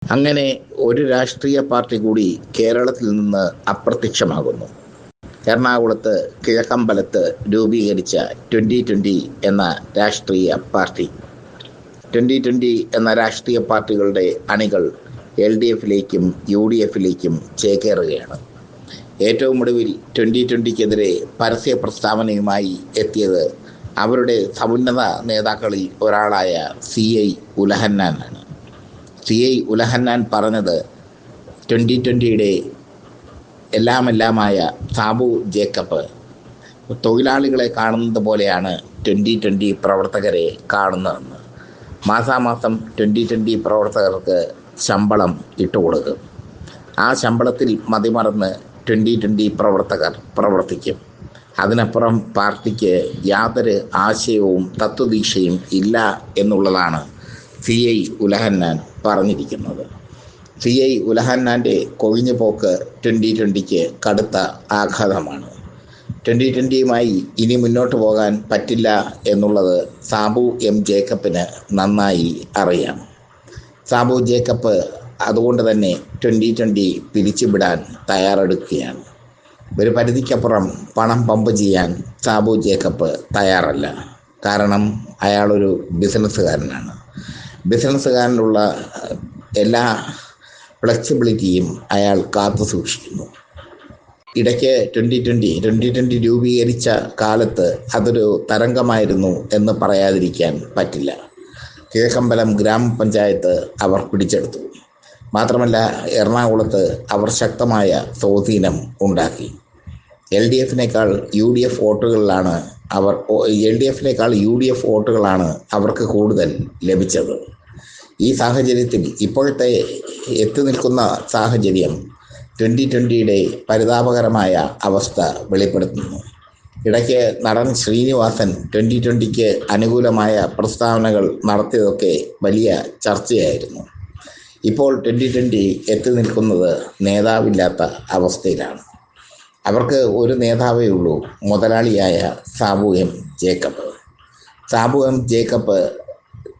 അങ്ങനെ ഒരു രാഷ്ട്രീയ പാർട്ടി കൂടി കേരളത്തിൽ നിന്ന് അപ്രത്യക്ഷമാകുന്നു. എറണാകുളത്ത് കിഴക്കമ്പലത്ത് രൂപീകരിച്ച 2020 എന്ന രാഷ്ട്രീയ പാർട്ടി. 2020 എന്ന രാഷ്ട്രീയ പാർട്ടികളുടെ അണികൾ LDFിലേക്കും UDFിലേക്കും ചേക്കേറുകയാണ്. ഏറ്റവും ഒടുവിൽ 2020ക്കെതിരെ പരസ്യ പ്രസ്താവനയുമായി എത്തിയത് അവരുടെ സമുന്നത നേതാക്കളിൽ ഒരാളായ CI ഉലഹന്നാനാണ്. CI ഉലഹന്നാൻ പറഞ്ഞത് 2020യുടെ എല്ലാമെല്ലാമായ സാബു ജേക്കബ് തൊഴിലാളികളെ കാണുന്നത് പോലെയാണ് 2020 പ്രവർത്തകരെ കാണുന്നതെന്ന്. മാസാമാസം 2020 പ്രവർത്തകർക്ക് ശമ്പളം ഇട്ടുകൊടുക്കും. ആ ശമ്പളത്തിൽ മതിമറന്ന് 2020 പ്രവർത്തകർ പ്രവർത്തിക്കും. അതിനപ്പുറം പാർട്ടിക്ക് യാതൊരു ആശയവും തത്വദീക്ഷയും ഇല്ല എന്നുള്ളതാണ് CI ഉലഹന്നാൻ പറഞ്ഞിരിക്കുന്നത്. CI ഉലഹന്നാൻ്റെ കൊഴിഞ്ഞുപോക്ക് 2020ക്ക് കടുത്ത ആഘാതമാണ്. 2020യുമായി ഇനി മുന്നോട്ട് പോകാൻ പറ്റില്ല എന്നുള്ളത് സാബു ജേക്കബിന് നന്നായി അറിയാം. സാബു ജേക്കബ് അതുകൊണ്ട് തന്നെ 2020 പിരിച്ചുവിടാൻ തയ്യാറെടുക്കുകയാണ്. ഒരു പരിധിക്കപ്പുറം പണം പമ്പ് ചെയ്യാൻ സാബു ജേക്കബ് തയ്യാറല്ല. കാരണം അയാളൊരു ബിസിനസ്സുകാരനാണ്. ബിസിനസ്സുകാരനുള്ള എല്ലാ ഫ്ലെക്സിബിലിറ്റിയും അയാൾ കാത്തു സൂക്ഷിക്കുന്നു. ഇടയ്ക്ക് 2020 രൂപീകരിച്ച കാലത്ത് അതൊരു തരംഗമായിരുന്നു എന്ന് പറയാതിരിക്കാൻ പറ്റില്ല. കിഴക്കമ്പലം ഗ്രാമപഞ്ചായത്ത് അവർ പിടിച്ചെടുത്തു. മാത്രമല്ല എറണാകുളത്ത് അവർ ശക്തമായ സ്വാധീനം ഉണ്ടാക്കി. LDFിനേക്കാൾ UDF വോട്ടുകളാണ് അവർക്ക് കൂടുതൽ ലഭിച്ചത്. ഈ സാഹചര്യത്തിൽ ഇപ്പോഴത്തെ എത്തി നിൽക്കുന്ന സാഹചര്യം 2020യുടെ പരിതാപകരമായ അവസ്ഥ വെളിപ്പെടുത്തുന്നു. ഇടയ്ക്ക് നടൻ ശ്രീനിവാസൻ 2020ക്ക് അനുകൂലമായ പ്രസ്താവനകൾ നടത്തിയതൊക്കെ വലിയ ചർച്ചയായിരുന്നു. ഇപ്പോൾ 2020 എത്തി നിൽക്കുന്നത് നേതാവില്ലാത്ത അവസ്ഥയിലാണ്. അവർക്ക് ഒരു നേതാവേ ഉള്ളൂ, മുതലാളിയായ സാബു ജേക്കബ്. സാബു ജേക്കബ്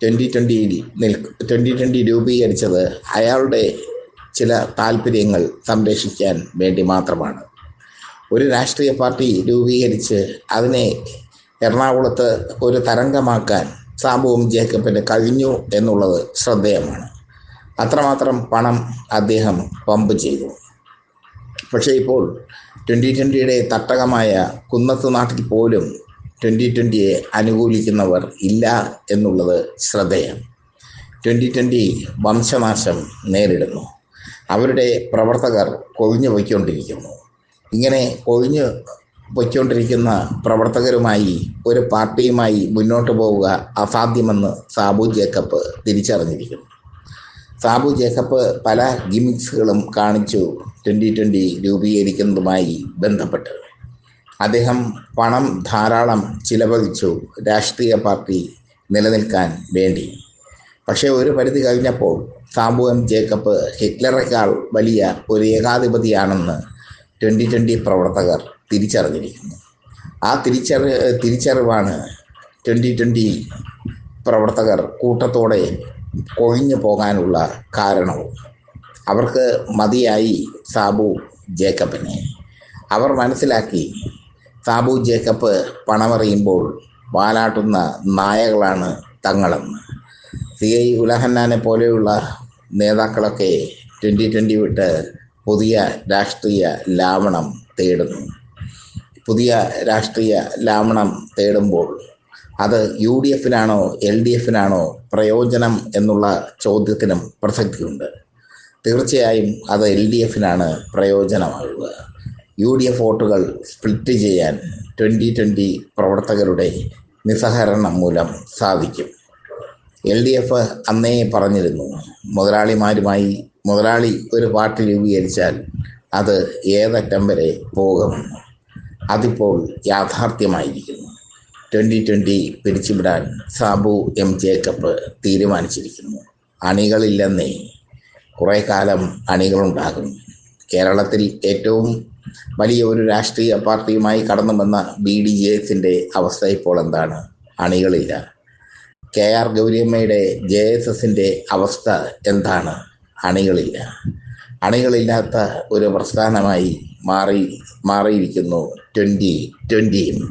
2020 രൂപീകരിച്ചത് അയാളുടെ ചില താല്പര്യങ്ങൾ സംരക്ഷിക്കാൻ വേണ്ടി മാത്രമാണ്. ഒരു രാഷ്ട്രീയ പാർട്ടി രൂപീകരിച്ച് അതിനെ എറണാകുളത്ത് ഒരു തരംഗമാക്കാൻ സാബു ജേക്കബിന് കഴിഞ്ഞു എന്നുള്ളത് ശ്രദ്ധേയമാണ്. അത്രമാത്രം പണം അദ്ദേഹം പമ്പ് ചെയ്തു. പക്ഷേ ഇപ്പോൾ 2020യുടെ തട്ടകമായ കുന്നത്ത് നാട്ടിൽ പോലും 2020യെ അനുകൂലിക്കുന്നവർ ഇല്ല എന്നുള്ളത് ശ്രദ്ധേയം. 2020 വംശനാശം നേരിടുന്നു. അവരുടെ പ്രവർത്തകർ കൊഴിഞ്ഞു പോയിക്കൊണ്ടിരിക്കുന്നു. ഇങ്ങനെ കൊഴിഞ്ഞു പോയിക്കൊണ്ടിരിക്കുന്ന പ്രവർത്തകരുമായി ഒരു പാർട്ടിയുമായി മുന്നോട്ട് പോവുക അസാധ്യമെന്ന് സാബു ജേക്കബ് തിരിച്ചറിഞ്ഞിരിക്കുന്നു. സാബു ജേക്കബ് പല ഗിമിക്സുകളും കാണിച്ചു 2020 രൂപീകരിക്കുന്നതുമായി ബന്ധപ്പെട്ട്. അദ്ദേഹം പണം ധാരാളം ചിലവഴിച്ചു രാഷ്ട്രീയ പാർട്ടി നിലനിൽക്കാൻ വേണ്ടി. പക്ഷേ ഒരു പരിധി കഴിഞ്ഞപ്പോൾ സാബു ജേക്കബ് ഹിറ്റ്ലറേക്കാൾ വലിയ ഒരു ഏകാധിപതിയാണെന്ന് 2020 പ്രവർത്തകർ തിരിച്ചറിഞ്ഞിരിക്കുന്നു. ആ തിരിച്ചറിവാണ് 2020 പ്രവർത്തകർ കൂട്ടത്തോടെ കൊഴിഞ്ഞു പോകാനുള്ള കാരണവും. അവർക്ക് മതിയായി സാബു ജേക്കബിനെ. അവർ മനസ്സിലാക്കി സാബു ജേക്കബ് പണമെറിയുമ്പോൾ വാലാട്ടുന്ന നായകളാണ് തങ്ങളെന്ന്. CI ഉലഹന്നാനെ പോലെയുള്ള നേതാക്കളൊക്കെ 2020 വിട്ട് പുതിയ രാഷ്ട്രീയ ലാവണം തേടുന്നു. പുതിയ രാഷ്ട്രീയ ലാവണം തേടുമ്പോൾ അത് UDFിനാണോ LDFിനാണോ പ്രയോജനം എന്നുള്ള ചോദ്യത്തിനും പ്രസക്തിയുണ്ട്. തീർച്ചയായും അത് LDFിനാണ് പ്രയോജനമാവുക. UDF വോട്ടുകൾ സ്പ്ലിറ്റ് ചെയ്യാൻ 2020 പ്രവർത്തകരുടെ നിസ്സഹകരണം മൂലം സാധിക്കും. LDF അന്നേ പറഞ്ഞിരുന്നു, മുതലാളി ഒരു പാർട്ടി രൂപീകരിച്ചാൽ അത് ഏതറ്റം വരെ പോകുമെന്ന്. അതിപ്പോൾ യാഥാർത്ഥ്യമായിരിക്കുന്നു. 2020 പിരിച്ചുവിടാൻ സാബു ജേക്കബ് തീരുമാനിച്ചിരിക്കുന്നു. അണികളില്ലെന്നേ, കുറേ കാലം അണികളുണ്ടാകും. കേരളത്തിൽ ഏറ്റവും വലിയ ഒരു രാഷ്ട്രീയ പാർട്ടിയുമായി കടന്നു വന്ന BDJSൻ്റെ അവസ്ഥ ഇപ്പോൾ എന്താണ്? അണികളില്ല. KR ഗൗരിയമ്മയുടെ JSSൻ്റെ അവസ്ഥ എന്താണ്? അണികളില്ല. അണികളില്ലാത്ത ഒരു പ്രസ്ഥാനമായി മാറിയിരിക്കുന്നു 2020.